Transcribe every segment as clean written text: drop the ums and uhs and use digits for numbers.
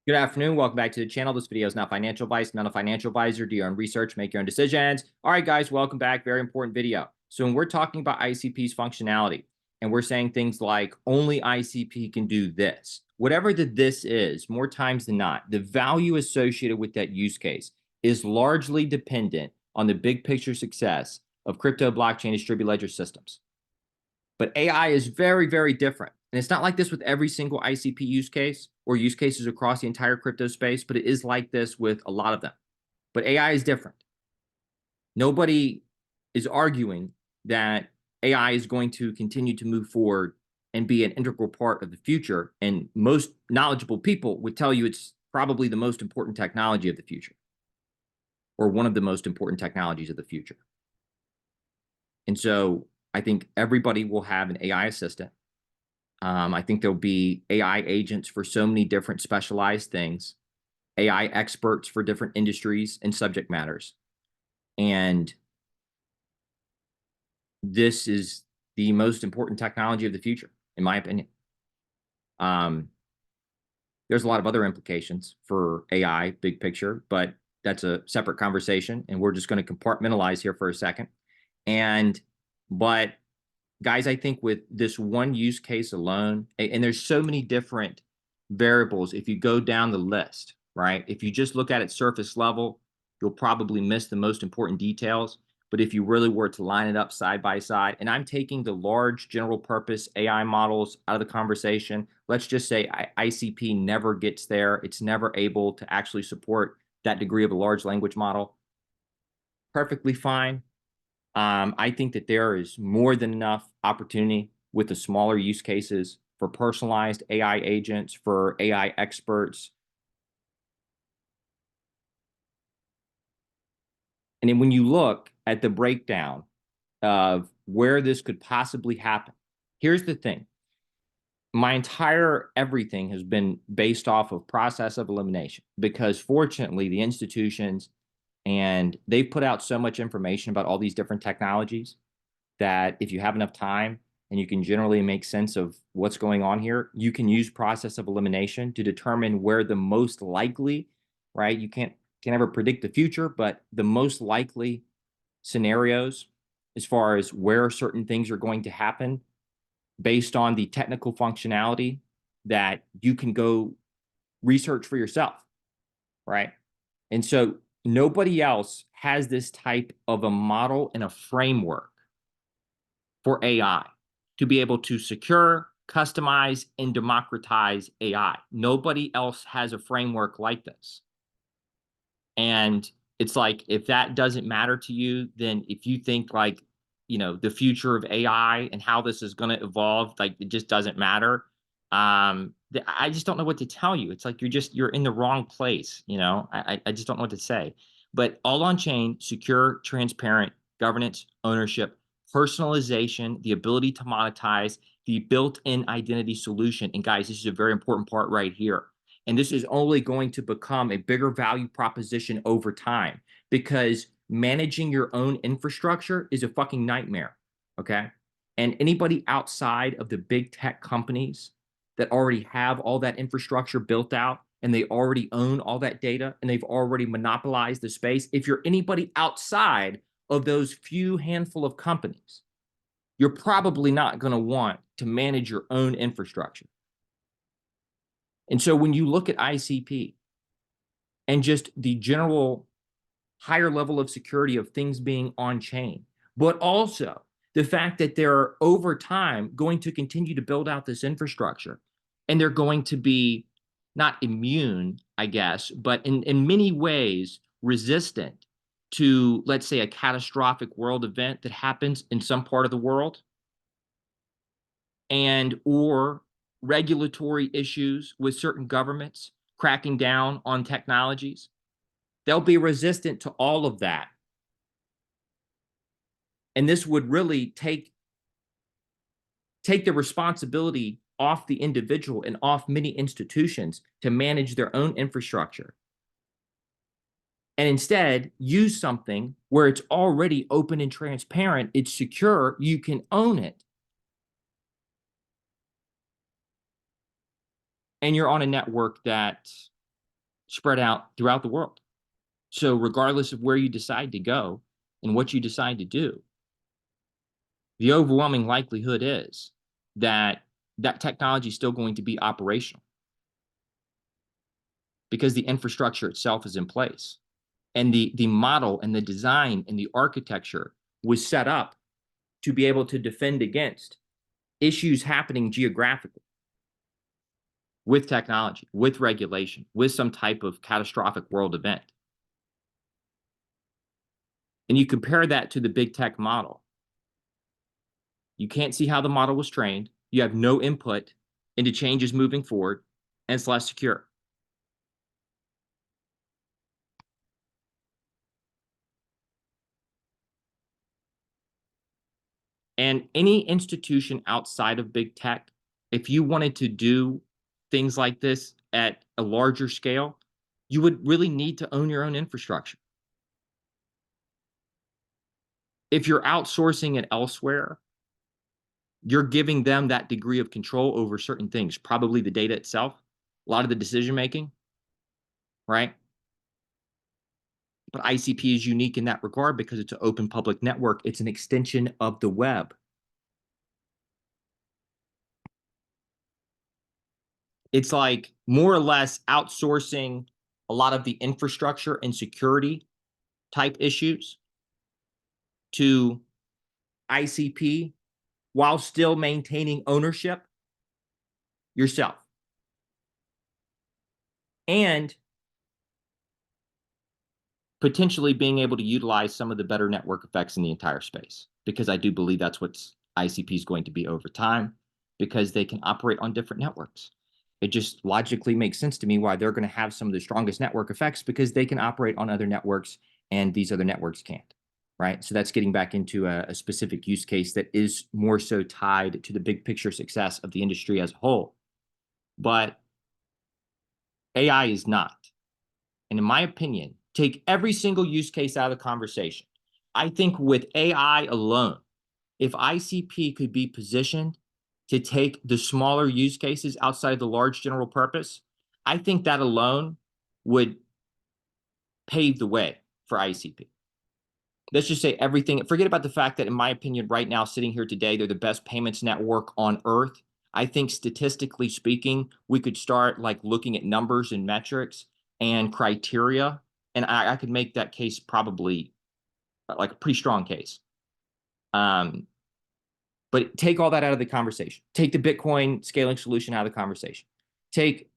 Good afternoon. Welcome back to the channel. This video is not financial advice. Not a financial advisor. Do your own research. Make your own decisions. All right, guys, welcome back. Very important video. So when we're talking about ICP's functionality and we're saying things like only ICP can do this, whatever the this is, more times than not, the value associated with that use case is largely dependent on the big picture success of crypto, blockchain, distributed ledger systems. But AI is very, very different. And it's not like this with every single ICP use case or use cases across the entire crypto space, but it is like this with a lot of them. But AI is different. Nobody is arguing that AI is going to continue to move forward and be an integral part of the future. And most knowledgeable people would tell you it's probably the most important technology of the future, or one of the most important technologies of the future. And so I think everybody will have an AI assistant. I think there'll be AI agents for so many different specialized things, AI experts for different industries and subject matters. And this is the most important technology of the future, in my opinion. There's a lot of other implications for AI, big picture, but that's a separate conversation. And we're just going to compartmentalize here for a second. But guys, I think with this one use case alone, and there's so many different variables, if you go down the list, right? If you just look at it surface level, you'll probably miss the most important details. But if you really were to line it up side by side, and I'm taking the large general purpose AI models out of the conversation, let's just say ICP never gets there. It's never able to actually support that degree of a large language model. Perfectly fine. I think that there is more than enough opportunity with the smaller use cases for personalized AI agents, for AI experts. And then when you look at the breakdown of where this could possibly happen, here's the thing. My entire everything has been based off of process of elimination because fortunately the institutions and they've put out so much information about all these different technologies that if you have enough time and you can generally make sense of what's going on here, you can use process of elimination to determine where the most likely, right? You can't ever predict the future, but the most likely scenarios as far as where certain things are going to happen based on the technical functionality that you can go research for yourself, right? And so nobody else has this type of a model and a framework for AI to be able to secure, customize, and democratize AI. Nobody else has a framework like this. And it's like, if that doesn't matter to you, then if you think like, the future of AI and how this is going to evolve, like it just doesn't matter. I just don't know what to tell you. It's like you're in the wrong place. I just don't know what to say. But all on chain, secure, transparent governance, ownership, personalization, the ability to monetize, the built-in identity solution. And guys, this is a very important part right here. And this is only going to become a bigger value proposition over time because managing your own infrastructure is a fucking nightmare. Okay. And anybody outside of the big tech companies that already have all that infrastructure built out and they already own all that data and they've already monopolized the space, if you're anybody outside of those few handful of companies, you're probably not going to want to manage your own infrastructure. And so when you look at ICP and just the general higher level of security of things being on chain, but also the fact that they're over time going to continue to build out this infrastructure and they're going to be not immune, I guess, but in many ways resistant to, let's say, a catastrophic world event that happens in some part of the world and or regulatory issues with certain governments cracking down on technologies. They'll be resistant to all of that. And this would really take the responsibility off the individual and off many institutions to manage their own infrastructure. And instead, use something where it's already open and transparent, it's secure, you can own it. And you're on a network that spread out throughout the world. So regardless of where you decide to go and what you decide to do, the overwhelming likelihood is that that technology is still going to be operational because the infrastructure itself is in place. And the model and the design and the architecture was set up to be able to defend against issues happening geographically with technology, with regulation, with some type of catastrophic world event. And you compare that to the big tech model. You can't see how the model was trained. You have no input into changes moving forward, and it's less secure. And any institution outside of big tech, if you wanted to do things like this at a larger scale, you would really need to own your own infrastructure. If you're outsourcing it elsewhere, you're giving them that degree of control over certain things, probably the data itself, a lot of the decision making, right? But ICP is unique in that regard because it's an open public network. It's an extension of the web. It's like more or less outsourcing a lot of the infrastructure and security type issues to ICP while still maintaining ownership yourself. And potentially being able to utilize some of the better network effects in the entire space, because I do believe that's what ICP is going to be over time, because they can operate on different networks. It just logically makes sense to me why they're going to have some of the strongest network effects, because they can operate on other networks and these other networks can't, right? So that's getting back into a specific use case that is more so tied to the big picture success of the industry as a whole. But AI is not. And in my opinion, take every single use case out of the conversation. I think with AI alone, if ICP could be positioned to take the smaller use cases outside of the large general purpose, I think that alone would pave the way for ICP. Let's just say everything. Forget about the fact that, in my opinion, right now, sitting here today, they're the best payments network on earth. I think statistically speaking, we could start like looking at numbers and metrics and criteria. And I could make that case probably like a pretty strong case. But take all that out of the conversation. Take the Bitcoin scaling solution out of the conversation. Take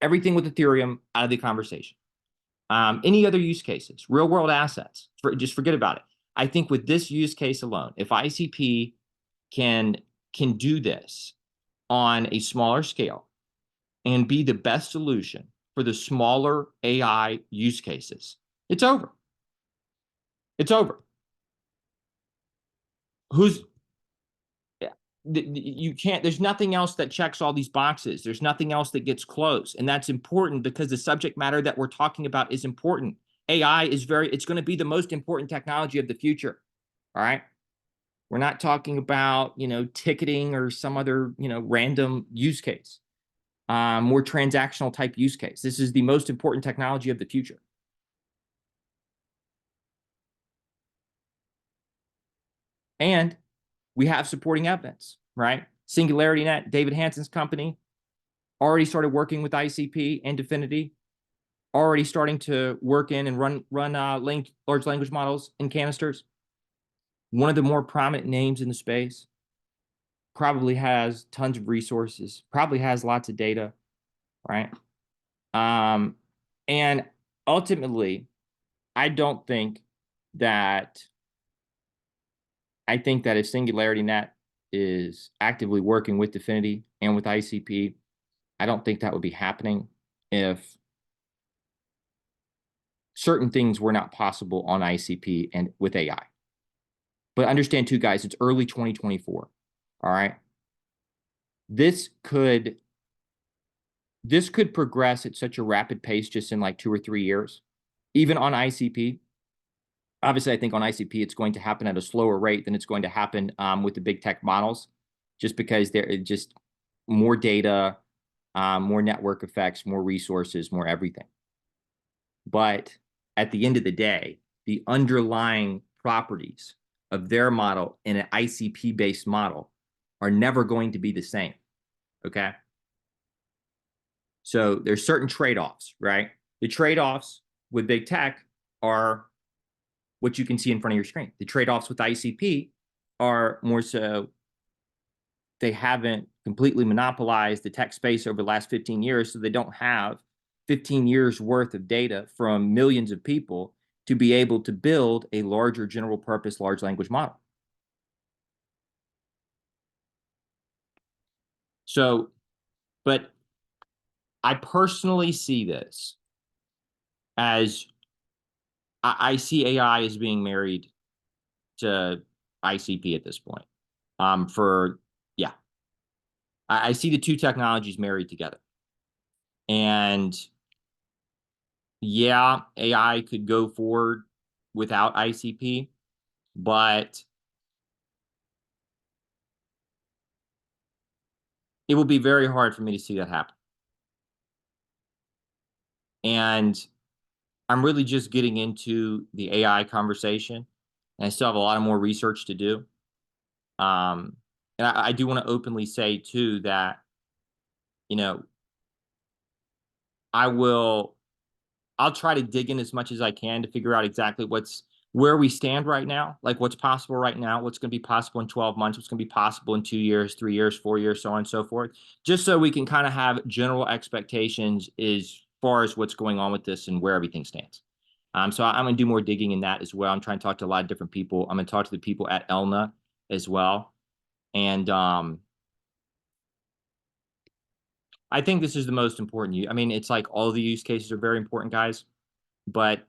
everything with Ethereum out of the conversation. Any other use cases, real world assets, just forget about it. I think with this use case alone, if ICP can do this on a smaller scale and be the best solution for the smaller AI use cases, it's over. It's over. You can't, there's nothing else that checks all these boxes. There's nothing else that gets close. And that's important because the subject matter that we're talking about is important. AI is it's going to be the most important technology of the future. All right. We're not talking about, ticketing or some other, random use case, more transactional type use case. This is the most important technology of the future. And we have supporting evidence, right? SingularityNet, David Hanson's company, already started working with ICP and dfinity, already starting to work in and run large language models in canisters. One of the more prominent names in the space, probably has tons of resources, probably has lots of data, right? And ultimately, I think that if SingularityNet is actively working with dfinity and with ICP, I don't think that would be happening if certain things were not possible on ICP and with AI. But understand too, guys, it's early 2024. All right. This could progress at such a rapid pace just in like 2 or 3 years, even on ICP. Obviously, I think on ICP, it's going to happen at a slower rate than it's going to happen with the big tech models, just because there is just more data, more network effects, more resources, more everything. But at the end of the day, the underlying properties of their model in an ICP-based model are never going to be the same, okay? So there's certain trade-offs, right? The trade-offs with big tech are what you can see in front of your screen. The trade-offs with ICP are more so they haven't completely monopolized the tech space over the last 15 years, so they don't have 15 years worth of data from millions of people to be able to build a larger general purpose large language model. So, but I personally see this as I see AI as being married to ICP at this point. Yeah, I see the two technologies married together. And yeah, AI could go forward without ICP, but it will be very hard for me to see that happen. And I'm really just getting into the AI conversation, and I still have a lot of more research to do. And I do want to openly say too that, you know, I'll try to dig in as much as I can to figure out exactly where we stand right now, like what's possible right now, what's going to be possible in 12 months, what's going to be possible in 2 years, 3 years, 4 years, so on and so forth, just so we can kind of have general expectations as far as what's going on with this and where everything stands. So I'm going to do more digging in that as well. I'm trying to talk to a lot of different people. I'm going to talk to the people at ELNA as well. And I think this is the most important. I mean, it's like all the use cases are very important, guys. But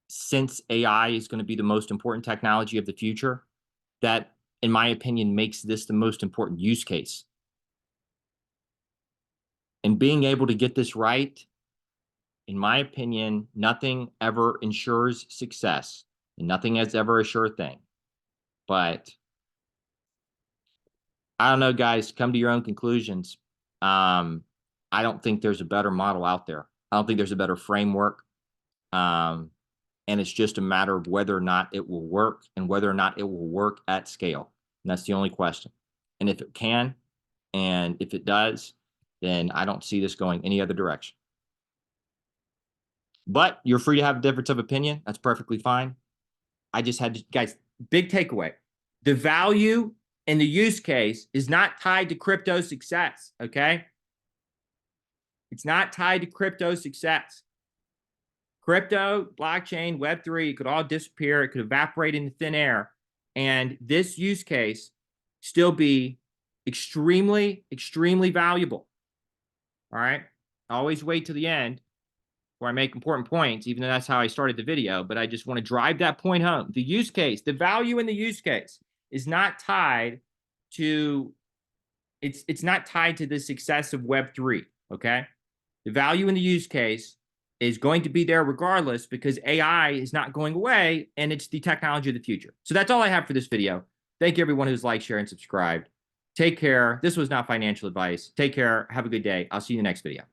since AI is going to be the most important technology of the future, that, in my opinion, makes this the most important use case. And being able to get this right, in my opinion, nothing ever ensures success, and nothing is ever a sure thing. But I don't know, guys, come to your own conclusions. I don't think there's a better model out there. I don't think there's a better framework. And it's just a matter of whether or not it will work and whether or not it will work at scale. And that's the only question. And if it can, and if it does, then I don't see this going any other direction. But you're free to have a difference of opinion. That's perfectly fine. I just had to, guys, big takeaway. The value and the use case is not tied to crypto success, okay? It's not tied to crypto success. Crypto, blockchain, Web3, it could all disappear. It could evaporate into thin air. And this use case still be extremely, extremely valuable. All right? Always wait to the end where I make important points, even though that's how I started the video. But I just want to drive that point home. The use case, the value in the use case is not tied to, it's not tied to the success of Web3, okay? The value in the use case is going to be there regardless because AI is not going away and it's the technology of the future. So that's all I have for this video. Thank you everyone who's liked, shared, and subscribed. Take care. This was not financial advice. Take care. Have a good day. I'll see you in the next video.